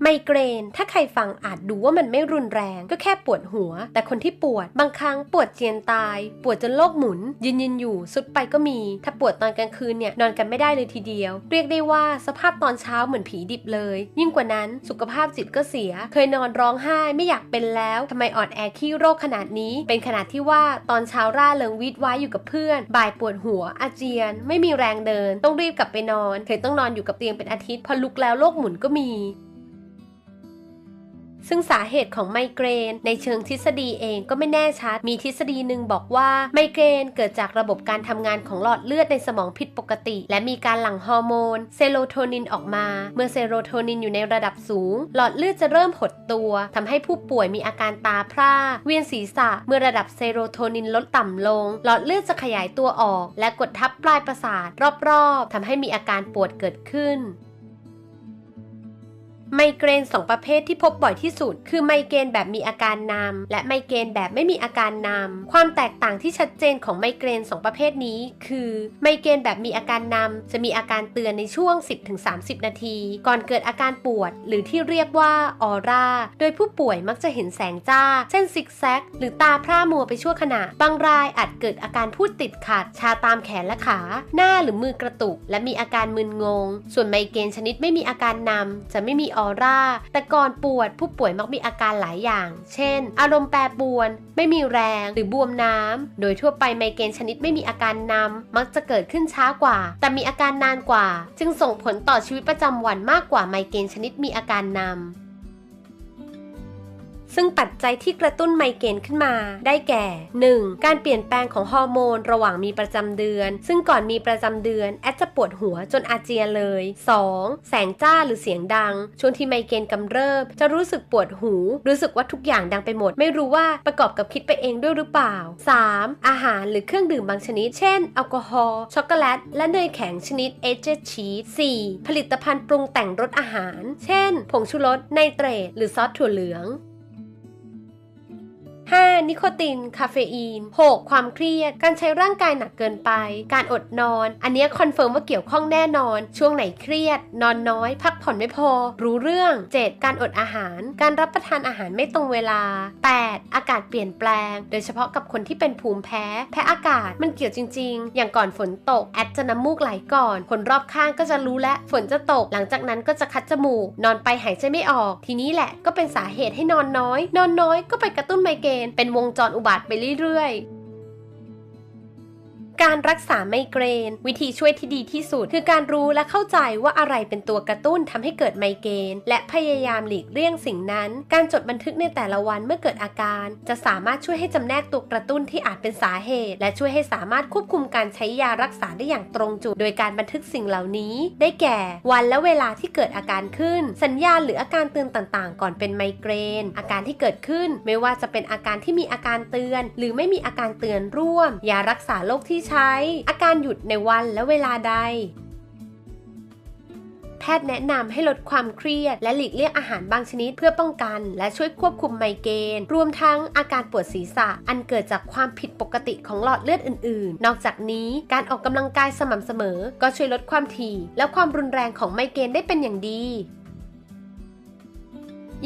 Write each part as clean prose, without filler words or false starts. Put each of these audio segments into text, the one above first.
ไมเกรนถ้าใครฟังอาจดูว่ามันไม่รุนแรงก็แค่ปวดหัวแต่คนที่ปวดบางครั้งปวดเจียนตายปวดจนโลกหมุนยืนอยู่สุดไปก็มีถ้าปวดตอนกลางคืนเนี่ยนอนกันไม่ได้เลยทีเดียวเรียกได้ว่าสภาพตอนเช้าเหมือนผีดิบเลยยิ่งกว่านั้นสุขภาพจิตก็เสียเคยนอนร้องไห้ไม่อยากเป็นแล้วทำไมอ่อนแอขี้โรคขนาดนี้เป็นขนาดที่ว่าตอนเช้าร่าเริงวีดว้ายอยู่กับเพื่อนบ่ายปวดหัวอาเจียนไม่มีแรงเดินต้องรีบกลับไปนอนเคยต้องนอนอยู่กับเตียงเป็นอาทิตย์พอลุกแล้วโลกหมุนก็มีซึ่งสาเหตุของไมเกรนในเชิงทฤษฎีเองก็ไม่แน่ชัดมีทฤษฎีหนึ่งบอกว่าไมเกรนเกิดจากระบบการทำงานของหลอดเลือดในสมองผิดปกติและมีการหลั่งฮอร์โมนเซโรโทนินออกมาเมื่อเซโรโทนินอยู่ในระดับสูงหลอดเลือดจะเริ่มหดตัวทำให้ผู้ป่วยมีอาการตาพร่าเวียนศีรษะเมื่อระดับเซโรโทนินลดต่ำลงหลอดเลือดจะขยายตัวออกและกดทับปลายประสาทรอบๆทำให้มีอาการปวดเกิดขึ้นไมเกรน2ประเภทที่พบบ่อยที่สุดคือไมเกรนแบบมีอาการนำและไมเกรนแบบไม่มีอาการนำความแตกต่างที่ชัดเจนของไมเกรน2ประเภทนี้คือไมเกรนแบบมีอาการนำจะมีอาการเตือนในช่วง 10-30 นาทีก่อนเกิดอาการปวดหรือที่เรียกว่าออร่าโดยผู้ป่วยมักจะเห็นแสงจ้าเช่นซิกแซกหรือตาพร่ามัวไปชั่วขณะบางรายอาจเกิดอาการพูดติดขัดชาตามแขนและขาหน้าหรือมือกระตุกและมีอาการมึนงงส่วนไมเกรนชนิดไม่มีอาการนำจะไม่มีออร่าแต่ก่อนปวดผู้ป่วยมักมีอาการหลายอย่างเช่นอารมณ์แปรปรวนไม่มีแรงหรือบวมน้ำโดยทั่วไปไมเกรนชนิดไม่มีอาการนำมักจะเกิดขึ้นช้ากว่าแต่มีอาการนานกว่าจึงส่งผลต่อชีวิตประจำวันมากกว่าไมเกรนชนิดมีอาการนำซึ่งปัจจัยที่กระตุ้นไมเกรนขึ้นมาได้แก่ 1. การเปลี่ยนแปลงของฮอร์โมนระหว่างมีประจำเดือนซึ่งก่อนมีประจำเดือนแอดจะปวดหัวจนอาเจียนเลย 2. แสงจ้าหรือเสียงดังช่วงที่ไมเกรนกำเริบจะรู้สึกปวดหูรู้สึกว่าทุกอย่างดังไปหมดไม่รู้ว่าประกอบกับคิดไปเองด้วยหรือเปล่า 3. อาหารหรือเครื่องดื่มบางชนิดเช่นแอลกอฮอล์ช็อกโกแลตและเนยแข็งชนิดเอเจชีส 4. ผลิตภัณฑ์ปรุงแต่งรสอาหารเช่นผงชูรสไนเตรตหรือซอสถั่วเหลือง5. นิโคตินคาเฟอีน 6. ความเครียดการใช้ร่างกายหนักเกินไปการอดนอนอันนี้คอนเฟิร์มว่าเกี่ยวข้องแน่นอนช่วงไหนเครียดนอนน้อยพักผ่อนไม่พอรู้เรื่อง 7. การอดอาหารการรับประทานอาหารไม่ตรงเวลา 8. อากาศเปลี่ยนแปลงโดยเฉพาะกับคนที่เป็นภูมิแพ้อากาศมันเกี่ยวจริงๆอย่างก่อนฝนตกแอดจะน้ำมูกไหลก่อนคนรอบข้างก็จะรู้และฝนจะตกหลังจากนั้นก็จะคัดจมูกนอนไปหายใจไม่ออกทีนี้แหละก็เป็นสาเหตุให้นอนน้อยก็ไปกระตุ้นไมเกรนเป็นวงจรอุบัติไปเรื่อยๆการรักษาไมเกรนวิธีช่วยที่ดีที่สุดคือการรู้และเข้าใจว่าอะไรเป็นตัวกระตุ้นทำให้เกิดไมเกรนและพยายามหลีกเลี่ยงสิ่งนั้นการจดบันทึกในแต่ละวันเมื่อเกิดอาการจะสามารถช่วยให้จำแนกตัวกระตุ้นที่อาจเป็นสาเหตุและช่วยให้สามารถควบคุมการใช้ยารักษาได้อย่างตรงจุดโดยการบันทึกสิ่งเหล่านี้ได้แก่วันและเวลาที่เกิดอาการขึ้นสัญญาณหรืออาการเตือนต่างๆก่อนเป็นไมเกรนอาการที่เกิดขึ้นไม่ว่าจะเป็นอาการที่มีอาการเตือนหรือไม่มีอาการเตือนร่วมยารักษาโรคที่ใช้อาการหยุดในวันและเวลาใดแพทย์แนะนำให้ลดความเครียดและหลีกเลี่ยงอาหารบางชนิดเพื่อป้องกันและช่วยควบคุมไมเกรนรวมทั้งอาการปวดศีรษะอันเกิดจากความผิดปกติของหลอดเลือดอื่นๆนอกจากนี้การออกกำลังกายสม่ำเสมอก็ช่วยลดความถี่และความรุนแรงของไมเกรนได้เป็นอย่างดี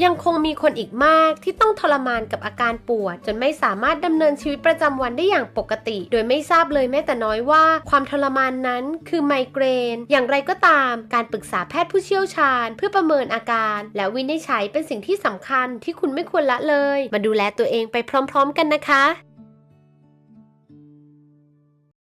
ยังคงมีคนอีกมากที่ต้องทรมานกับอาการปวดจนไม่สามารถดำเนินชีวิตประจำวันได้อย่างปกติโดยไม่ทราบเลยแม้แต่น้อยว่าความทรมานนั้นคือไมเกรนอย่างไรก็ตามการปรึกษาแพทย์ผู้เชี่ยวชาญเพื่อประเมินอาการและวินิจฉัยเป็นสิ่งที่สำคัญที่คุณไม่ควรละเลยมาดูแลตัวเองไปพร้อมๆกันนะคะ